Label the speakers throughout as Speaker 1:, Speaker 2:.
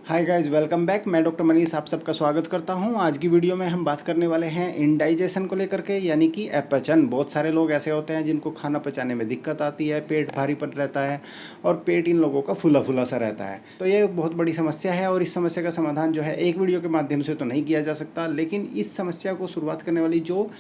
Speaker 1: Hi guys, welcome back. मैं doctor Manish आप सबका स्वागत करता हूं। आज की वीडियो में हम बात करने वाले हैं इंडाइजेशन को लेकर के, यानी कि अपचन। बहुत सारे लोग ऐसे होते हैं जिनको खाना पचाने में दिक्कत आती है, पेट भारीपन रहता है और पेट इन लोगों का फूला फूला सा रहता है। तो ये बहुत बड़ी समस्या है और इस समस्या का समाधान जो है एक वीडियो के माध्यम से तो नहीं किया जा सकता, लेकिन इस समस्या को शुरुआत करने वाली जो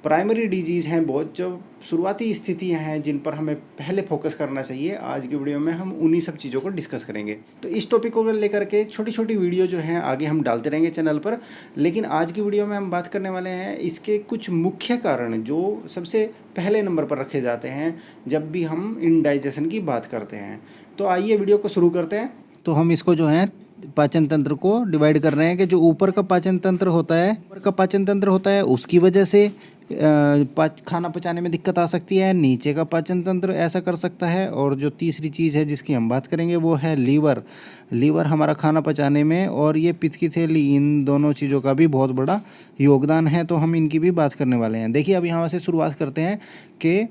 Speaker 1: प्राइमरी डिजीज़ हैं, बहुत जो शुरुआती स्थितियां हैं जिन पर हमें पहले फोकस करना चाहिए, आज की वीडियो में हम उन्हीं सब चीज़ों को डिस्कस करेंगे। तो इस टॉपिक को लेकर के छोटी छोटी वीडियो जो हैं आगे हम डालते रहेंगे चैनल पर, लेकिन आज की वीडियो में हम बात करने वाले हैं इसके कुछ मुख्य कारण जो सबसे पहले नंबर पर रखे जाते हैं जब भी हम इंडाइजेशन की बात करते हैं। तो आइए वीडियो को शुरू करते हैं। तो हम इसको जो है पाचन तंत्र को डिवाइड कर रहे हैं कि जो ऊपर का पाचन तंत्र होता है उसकी वजह से खाना पचाने में दिक्कत आ सकती है। नीचे का पाचन तंत्र ऐसा कर सकता है। और जो तीसरी चीज़ है जिसकी हम बात करेंगे वो है लीवर हमारा खाना पचाने में, और ये पित्त की थैली, इन दोनों चीज़ों का भी बहुत बड़ा योगदान है। तो हम इनकी भी बात करने वाले हैं। देखिए, अब यहाँ से शुरुआत करते हैं कि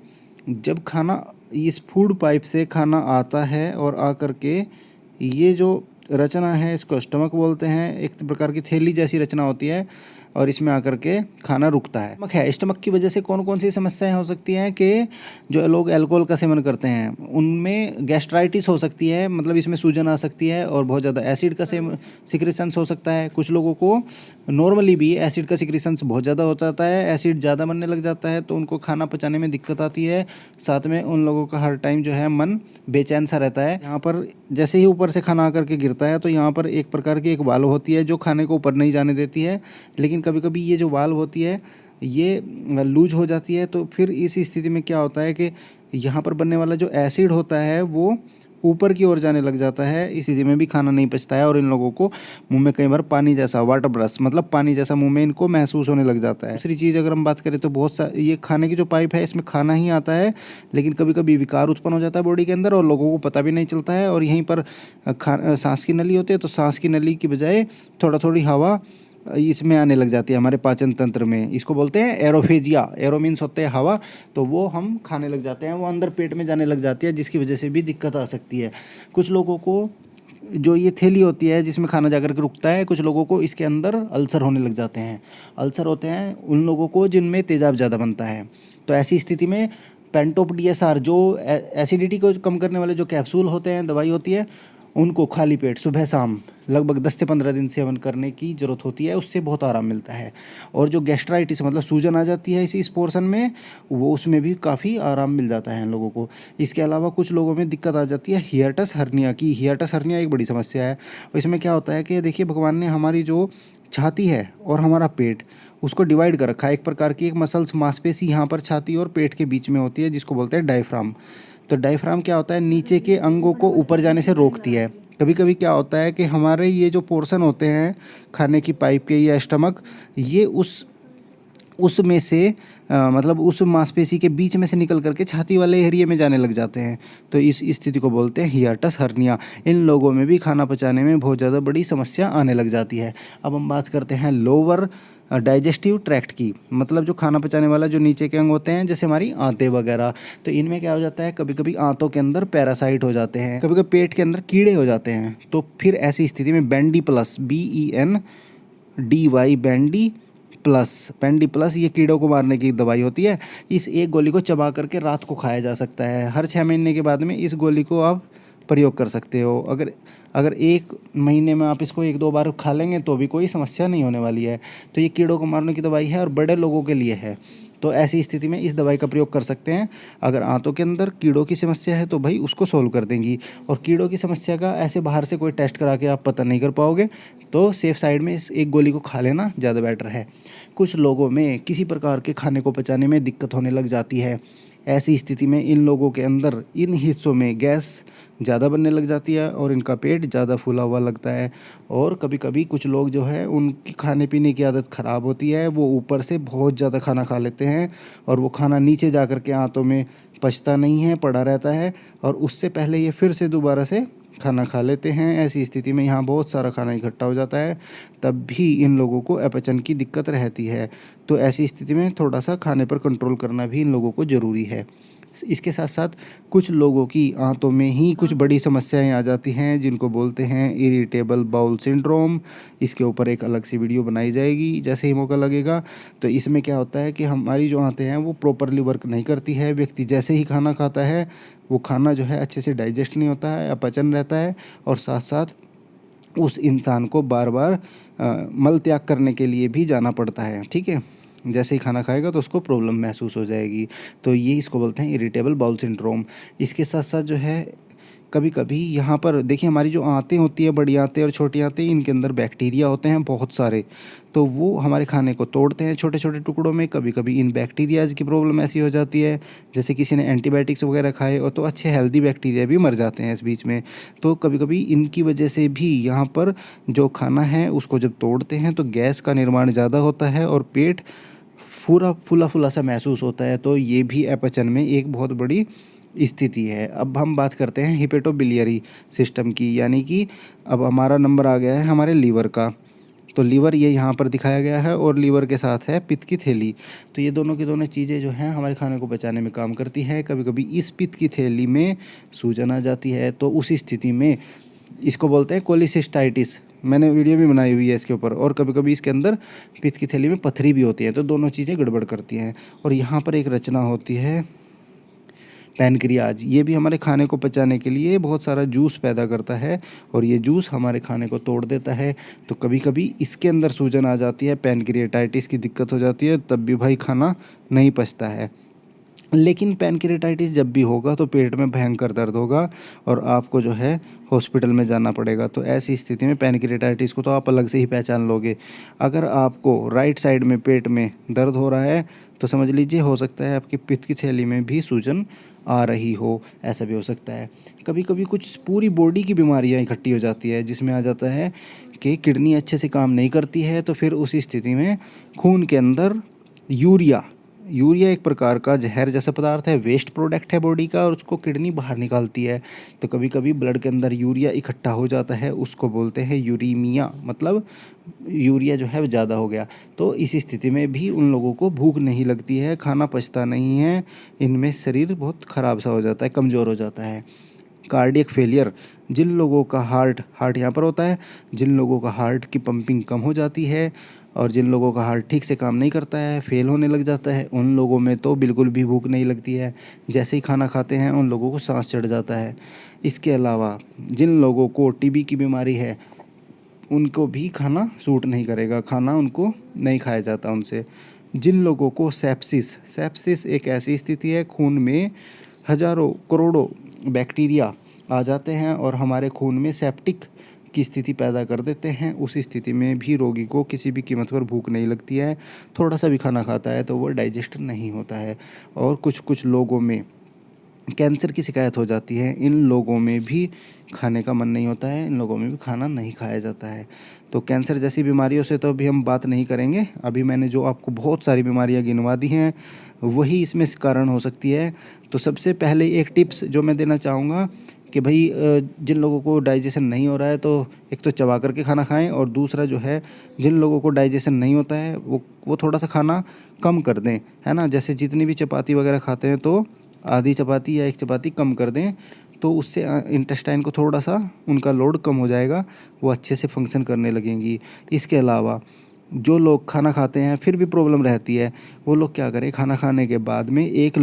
Speaker 1: जब खाना इस फूड पाइप से खाना आता है और आकर के ये जो रचना है इसको स्टमक बोलते हैं। एक प्रकार की थैली जैसी रचना होती है और इसमें आकर के खाना रुकता है। स्टमक की वजह से कौन कौन सी समस्याएं हो सकती हैं कि जो लोग अल्कोहल का सेवन करते हैं उनमें गैस्ट्राइटिस हो सकती है, मतलब इसमें सूजन आ सकती है, और बहुत ज़्यादा एसिड का सिक्रेशंस हो सकता है। कुछ लोगों को नॉर्मली भी एसिड का सिक्रेशंस बहुत ज़्यादा हो जाता है, एसिड ज़्यादा बनने लग जाता है तो उनको खाना पचाने में दिक्कत आती है। साथ में उन लोगों का हर टाइम जो है मन बेचैन सा रहता है। यहाँ पर जैसे ही ऊपर से खाना आकर के गिरता है तो यहाँ पर एक प्रकार की एक वाल्व होती है जो खाने को ऊपर नहीं जाने देती है, लेकिन कभी कभी ये जो वाल्व होती है ये लूज हो जाती है। तो फिर इस स्थिति में क्या होता है कि यहाँ पर बनने वाला जो एसिड होता है वो ऊपर की ओर जाने लग जाता है। इस स्थिति में भी खाना नहीं पचता है और इन लोगों को मुंह में कई बार पानी जैसा, वाटर ब्रश मतलब पानी जैसा मुंह में इनको महसूस होने लग जाता है। दूसरी चीज़ अगर हम बात करें तो ये खाने की जो पाइप है इसमें खाना ही आता है, लेकिन कभी कभी विकार उत्पन्न हो जाता है बॉडी के अंदर और लोगों को पता भी नहीं चलता है। और यहीं पर सांस की नली होती है, तो सांस की नली की बजाय थोड़ी हवा इसमें आने लग जाती है हमारे पाचन तंत्र में। इसको बोलते हैं एरोफेजिया। एरो मीन्स होते हैं हवा, तो वो हम खाने लग जाते हैं, वो अंदर पेट में जाने लग जाती है, जिसकी वजह से भी दिक्कत आ सकती है। कुछ लोगों को जो ये थैली होती है जिसमें खाना जाकर के रुकता है, कुछ लोगों को इसके अंदर अल्सर होने लग जाते हैं। अल्सर होते हैं उन लोगों को जिनमें तेजाब ज़्यादा बनता है। तो ऐसी स्थिति में पेंटोप DSR जो एसिडिटी को कम करने वाले जो कैप्सूल होते हैं, दवाई होती है, उनको खाली पेट सुबह शाम लगभग 10 से 15 दिन सेवन करने की ज़रूरत होती है। उससे बहुत आराम मिलता है। और जो गैस्ट्राइटिस मतलब सूजन आ जाती है इस पोर्शन में, वो उसमें भी काफ़ी आराम मिल जाता है इन लोगों को। इसके अलावा कुछ लोगों में दिक्कत आ जाती है हियाटस हर्निया की। हियाटस हर्निया एक बड़ी समस्या है। और इसमें क्या होता है कि देखिए, भगवान ने हमारी जो छाती है और हमारा पेट, उसको डिवाइड कर रखा है। एक प्रकार की एक मसल्स, मांसपेशी यहाँ पर छाती और पेट के बीच में होती है, जिसको बोलते हैं डायफ्राम। तो डायफ्राम क्या होता है, नीचे के अंगों को ऊपर जाने से रोकती है। कभी कभी क्या होता है कि हमारे ये जो पोर्शन होते हैं खाने की पाइप के या स्टमक, ये उसमें से मतलब उस मांसपेशी के बीच में से निकल करके छाती वाले एरिया में जाने लग जाते हैं। तो इस स्थिति को बोलते हैं हियाटस हर्निया। इन लोगों में भी खाना पचाने में बहुत ज़्यादा बड़ी समस्या आने लग जाती है। अब हम बात करते हैं लोअर डाइजेस्टिव ट्रैक्ट की, मतलब जो खाना पचाने वाला जो नीचे के अंग होते हैं, जैसे हमारी आंतें वगैरह। तो इनमें क्या हो जाता है, कभी कभी आंतों के अंदर पैरासाइट हो जाते हैं, कभी कभी पेट के अंदर कीड़े हो जाते हैं। तो फिर ऐसी स्थिति में बेंडी प्लस, BENDY पेंडी प्लस ये कीड़ों को मारने की दवाई होती है। इस एक गोली को चबा करके रात को खाया जा सकता है। हर 6 महीने के बाद में इस गोली को आप प्रयोग कर सकते हो। अगर 1 महीने में आप इसको 1-2 बार खा लेंगे तो भी कोई समस्या नहीं होने वाली है। तो ये कीड़ों को मारने की दवाई है और बड़े लोगों के लिए है। तो ऐसी स्थिति में इस दवाई का प्रयोग कर सकते हैं। अगर आंतों के अंदर कीड़ों की समस्या है तो भाई उसको सोल्व कर देंगी। और कीड़ों की समस्या का ऐसे बाहर से कोई टेस्ट करा के आप पता नहीं कर पाओगे, तो सेफ साइड में इस एक गोली को खा लेना ज़्यादा बेटर है। कुछ लोगों में किसी प्रकार के खाने को पचाने में दिक्कत होने लग जाती है। ऐसी स्थिति में इन लोगों के अंदर इन हिस्सों में गैस ज़्यादा बनने लग जाती है और इनका पेट ज़्यादा फूला हुआ लगता है। और कभी कभी कुछ लोग जो है उनकी खाने पीने की आदत ख़राब होती है, वो ऊपर से बहुत ज़्यादा खाना खा लेते हैं और वो खाना नीचे जा कर के आंतों में पचता नहीं है, पड़ा रहता है, और उससे पहले ये फिर से दोबारा से खाना खा लेते हैं। ऐसी स्थिति में यहाँ बहुत सारा खाना इकट्ठा हो जाता है, तब भी इन लोगों को अपचन की दिक्कत रहती है। तो ऐसी स्थिति में थोड़ा सा खाने पर कंट्रोल करना भी इन लोगों को ज़रूरी है। इसके साथ साथ कुछ लोगों की आंतों में ही कुछ बड़ी समस्याएं आ जाती हैं जिनको बोलते हैं इरिटेबल बाउल सिंड्रोम। इसके ऊपर एक अलग सी वीडियो बनाई जाएगी जैसे ही मौका लगेगा। तो इसमें क्या होता है कि हमारी जो आंतें हैं वो प्रॉपरली वर्क नहीं करती है। व्यक्ति जैसे ही खाना खाता है वो खाना जो है अच्छे से डाइजेस्ट नहीं होता है, अपचन रहता है, और साथ साथ उस इंसान को बार बार मल त्याग करने के लिए भी जाना पड़ता है। ठीक है, जैसे ही खाना खाएगा तो उसको प्रॉब्लम महसूस हो जाएगी। तो ये इसको बोलते हैं इरिटेबल बाउल सिंड्रोम। इसके साथ साथ जो है कभी कभी यहाँ पर देखिए, हमारी जो आंतें होती है, बड़ी आंतें और छोटी आंतें, इनके अंदर बैक्टीरिया होते हैं बहुत सारे। तो वो हमारे खाने को तोड़ते हैं छोटे छोटे टुकड़ों में। कभी कभी इन बैक्टीरियाज की प्रॉब्लम ऐसी हो जाती है, जैसे किसी ने एंटीबायोटिक्स वगैरह खाए और तो अच्छे हेल्दी बैक्टीरिया भी मर जाते हैं इस बीच में। तो कभी कभी इनकी वजह से भी यहाँ पर जो खाना है उसको जब तोड़ते हैं तो गैस का निर्माण ज़्यादा होता है और पेट पूरा फूला फूला सा महसूस होता है। तो ये भी अपचन में एक बहुत बड़ी स्थिति है। अब हम बात करते हैं हिपेटोबिलियरी सिस्टम की, यानी कि अब हमारा नंबर आ गया है हमारे लीवर का। तो लीवर ये यहाँ पर दिखाया गया है और लीवर के साथ है पित्त की थैली। तो ये दोनों की दोनों चीज़ें जो हैं हमारे खाने को पचाने में काम करती है। कभी कभी इस पित्त की थैली में सूजन आ जाती है, तो उस स्थिति में इसको बोलते हैं कोलिसिस्टाइटिस। मैंने वीडियो भी बनाई हुई है इसके ऊपर। और कभी कभी इसके अंदर पित्त की थैली में पथरी भी होती है। तो दोनों चीज़ें गड़बड़ करती हैं। और यहाँ पर एक रचना होती है पैनक्रियाज। ये भी हमारे खाने को पचाने के लिए बहुत सारा जूस पैदा करता है और ये जूस हमारे खाने को तोड़ देता है। तो कभी कभी इसके अंदर सूजन आ जाती है, पैनक्रियाटाइटिस की दिक्कत हो जाती है, तब भी भाई खाना नहीं पचता है। लेकिन पैनक्रियाटाइटिस जब भी होगा तो पेट में भयंकर दर्द होगा और आपको जो है हॉस्पिटल में जाना पड़ेगा। तो ऐसी स्थिति में पैनक्रियाटाइटिस को तो आप अलग से ही पहचान लोगे। अगर आपको राइट साइड में पेट में दर्द हो रहा है तो समझ लीजिए हो सकता है आपकी पित्त की थैली में भी सूजन आ रही हो, ऐसा भी हो सकता है। कभी कभी कुछ पूरी बॉडी की बीमारियां इकट्ठी हो जाती है, जिसमें आ जाता है कि किडनी अच्छे से काम नहीं करती है। तो फिर उस स्थिति में खून के अंदर यूरिया एक प्रकार का जहर जैसा पदार्थ है, वेस्ट प्रोडक्ट है बॉडी का, और उसको किडनी बाहर निकालती है। तो कभी कभी ब्लड के अंदर यूरिया इकट्ठा हो जाता है, उसको बोलते हैं यूरीमिया, मतलब यूरिया जो है वो ज़्यादा हो गया। तो इस स्थिति में भी उन लोगों को भूख नहीं लगती है, खाना पचता नहीं है, इनमें शरीर बहुत ख़राब सा हो जाता है, कमज़ोर हो जाता है। कार्डियक फेलियर, जिन लोगों का हार्ट यहाँ पर होता है, जिन लोगों का हार्ट की पंपिंग कम हो जाती है और जिन लोगों का हार्ट ठीक से काम नहीं करता है, फेल होने लग जाता है, उन लोगों में तो बिल्कुल भी भूख नहीं लगती है। जैसे ही खाना खाते हैं उन लोगों को सांस चढ़ जाता है। इसके अलावा जिन लोगों को टीबी की बीमारी है उनको भी खाना सूट नहीं करेगा, खाना उनको नहीं खाया जाता उनसे। जिन लोगों को सेप्सिस एक ऐसी स्थिति है, खून में हजारों करोड़ों बैक्टीरिया आ जाते हैं और हमारे खून में सेप्टिक की स्थिति पैदा कर देते हैं। उस स्थिति में भी रोगी को किसी भी कीमत पर भूख नहीं लगती है, थोड़ा सा भी खाना खाता है तो वो डाइजेस्ट नहीं होता है। और कुछ लोगों में कैंसर की शिकायत हो जाती है, इन लोगों में भी खाने का मन नहीं होता है, इन लोगों में भी खाना नहीं खाया जाता है। तो कैंसर जैसी बीमारियों से तो अभी हम बात नहीं करेंगे। अभी मैंने जो आपको बहुत सारी बीमारियां गिनवा दी हैं वही इसमें कारण हो सकती है। तो सबसे पहले एक टिप्स जो मैं देना चाहूँगा कि भाई जिन लोगों को डाइजेशन नहीं हो रहा है तो एक तो चबा करके खाना खाएं, और दूसरा जो है जिन लोगों को डाइजेशन नहीं होता है वो थोड़ा सा खाना कम कर दें, है ना। जैसे जितनी भी चपाती वगैरह खाते हैं तो आधी चपाती या एक चपाती कम कर दें, तो उससे इंटेस्टाइन को थोड़ा सा उनका लोड कम हो जाएगा, वो अच्छे से फंक्शन करने लगेंगी। इसके अलावा जो लोग खाना खाते हैं फिर भी प्रॉब्लम रहती है, वो लोग क्या करें, खाना खाने के बाद में एक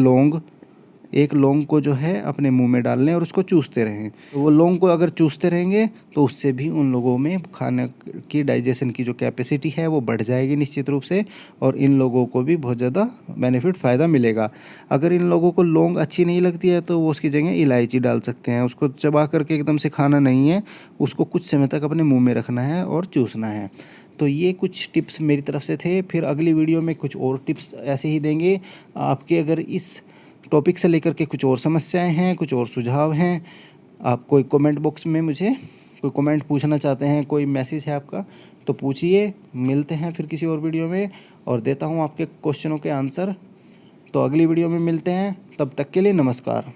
Speaker 1: लौंग को जो है अपने मुंह में डाल लें और उसको चूसते रहें। तो वो लौंग को अगर चूसते रहेंगे तो उससे भी उन लोगों में खाने की डाइजेशन की जो कैपेसिटी है वो बढ़ जाएगी निश्चित रूप से, और इन लोगों को भी बहुत ज़्यादा बेनिफिट फ़ायदा मिलेगा। अगर इन लोगों को लौंग अच्छी नहीं लगती है तो वो उसकी जगह इलायची डाल सकते हैं। उसको चबा करके एकदम से खाना नहीं है, उसको कुछ समय तक अपने मुँह में रखना है और चूसना है। तो ये कुछ टिप्स मेरी तरफ से थे। फिर अगली वीडियो में कुछ और टिप्स ऐसे ही देंगे आपके। अगर इस टॉपिक से लेकर के कुछ और समस्याएं हैं, कुछ और सुझाव हैं, आप कोई कमेंट बॉक्स में मुझे कोई कमेंट पूछना चाहते हैं, कोई मैसेज है आपका तो पूछिए। मिलते हैं फिर किसी और वीडियो में और देता हूं आपके क्वेश्चनों के आंसर। तो अगली वीडियो में मिलते हैं, तब तक के लिए नमस्कार।